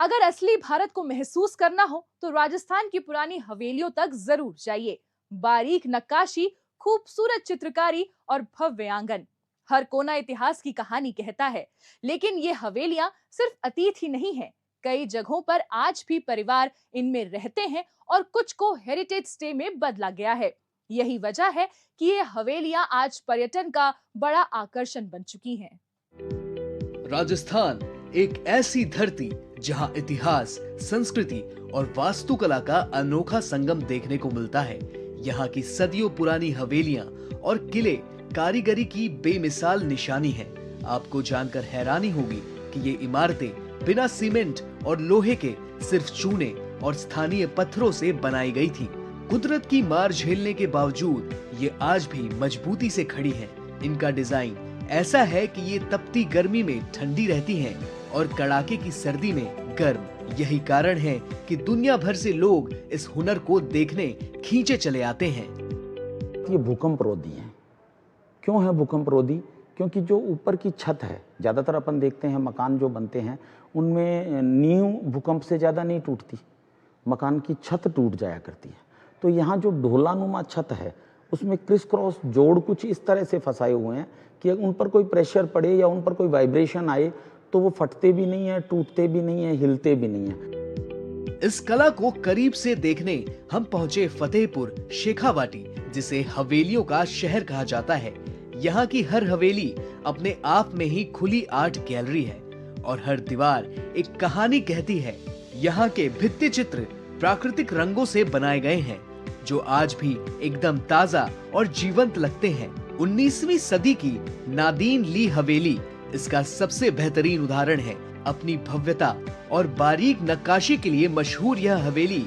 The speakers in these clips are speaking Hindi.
अगर असली भारत को महसूस करना हो तो राजस्थान की पुरानी हवेलियों तक जरूर जाइए। बारीक नक्काशी, खूबसूरत चित्रकारी और भव्य आंगन, हर कोना इतिहास की कहानी कहता है। लेकिन ये हवेलियां सिर्फ अतीत ही नहीं है। कई जगहों पर आज भी परिवार इनमें रहते हैं और कुछ को हेरिटेज स्टे में बदला गया है। यही वजह है कि ये हवेलियां आज पर्यटन का बड़ा आकर्षण बन चुकी हैं। राजस्थान एक ऐसी धरती जहां इतिहास, संस्कृति और वास्तुकला का अनोखा संगम देखने को मिलता है। यहाँ की सदियों पुरानी हवेलियां और किले कारीगरी की बेमिसाल निशानी है। आपको जानकर हैरानी होगी कि ये इमारतें बिना सीमेंट और लोहे के सिर्फ चूने और स्थानीय पत्थरों से बनाई गई थी। कुदरत की मार झेलने के बावजूद ये आज भी मजबूती से खड़ी हैं। इनका डिजाइन ऐसा है कि ये तपती गर्मी में ठंडी रहती हैं और कड़ाके की सर्दी में गर्म। यही कारण है कि दुनिया भर से लोग इस हुनर को देखने खींचे चले आते हैं। ये भूकंप रोधी है। क्यों है भूकंप रोधी? क्योंकि जो ऊपर की छत है, ज्यादातर अपन देखते हैं मकान जो बनते हैं उनमें नींव भूकंप से ज्यादा नहीं टूटती, मकान की छत टूट जाया करती है। तो यहाँ जो ढोलानुमा छत है उसमें क्रिस क्रॉस जोड़ कुछ इस तरह से फंसाए हुए हैं कि उन पर कोई प्रेशर पड़े या उन पर कोई वाइब्रेशन आए तो वो फटते भी नहीं है, टूटते भी नहीं है, हिलते भी नहीं है। इस कला को करीब से देखने हम पहुंचे फतेहपुर शेखावाटी, जिसे हवेलियों का शहर कहा जाता है। यहाँ की हर हवेली अपने आप में ही खुली आर्ट गैलरी है और हर दीवार एक कहानी कहती है। यहाँ के भित्ति चित्र प्राकृतिक रंगों से बनाए गए हैं जो आज भी एकदम ताजा और जीवंत लगते हैं। 19वीं सदी की नादीन ली हवेली इसका सबसे बेहतरीन उदाहरण है। अपनी भव्यता और बारीक नक्काशी के लिए मशहूर यह हवेली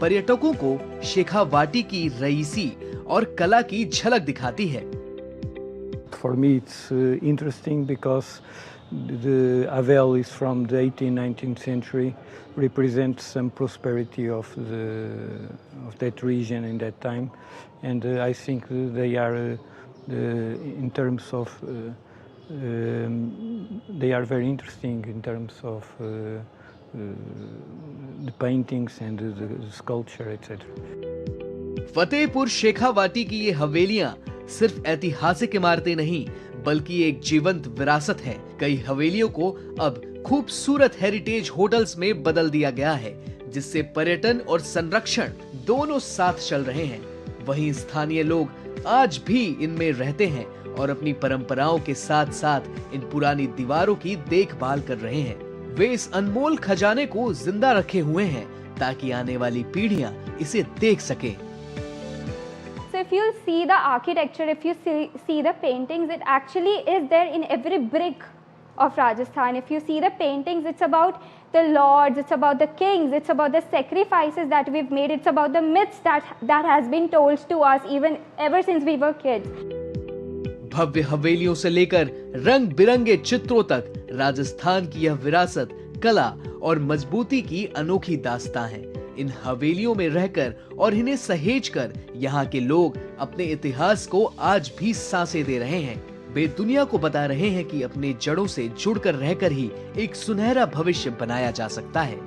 पर्यटकों को शेखावाटी की रईसी और कला की झलक दिखाती है। For me it's interesting because the Havel is from the 18th-19th century, represents some prosperity of that region in that time, and I think they are in terms of they are very interesting in terms of the paintings and the sculpture, etc. Fatehpur Shekhawati की ये हवेलियां सिर्फ ऐतिहासिक इमारतें नहीं बल्कि एक जीवंत विरासत है। कई हवेलियों को अब खूबसूरत हेरिटेज होटल्स में बदल दिया गया है, जिससे पर्यटन और संरक्षण दोनों साथ चल रहे हैं। वहीं स्थानीय लोग आज भी इनमें रहते हैं और अपनी परंपराओं के साथ साथ इन पुरानी दीवारों की देखभाल कर रहे हैं। वे इस अनमोल खजाने को जिंदा रखे हुए हैं ताकि आने वाली पीढ़ियां इसे देख सकें। So if you see the architecture, if you see the paintings, it actually is there in every brick of Rajasthan. If you see the paintings, it's about the lords, it's about the kings, it's about the sacrifices that we've made, it's about the myths that has been told to us even ever since we were kids. भव्य हवेलियों से लेकर रंग बिरंगे चित्रों तक राजस्थान की यह विरासत, कला और मजबूती की अनोखी दास्तां है। इन हवेलियों में रहकर और इन्हें सहेजकर यहाँ के लोग अपने इतिहास को आज भी सांसें दे रहे हैं। वे दुनिया को बता रहे हैं कि अपने जड़ों से जुड़कर रहकर ही एक सुनहरा भविष्य बनाया जा सकता है।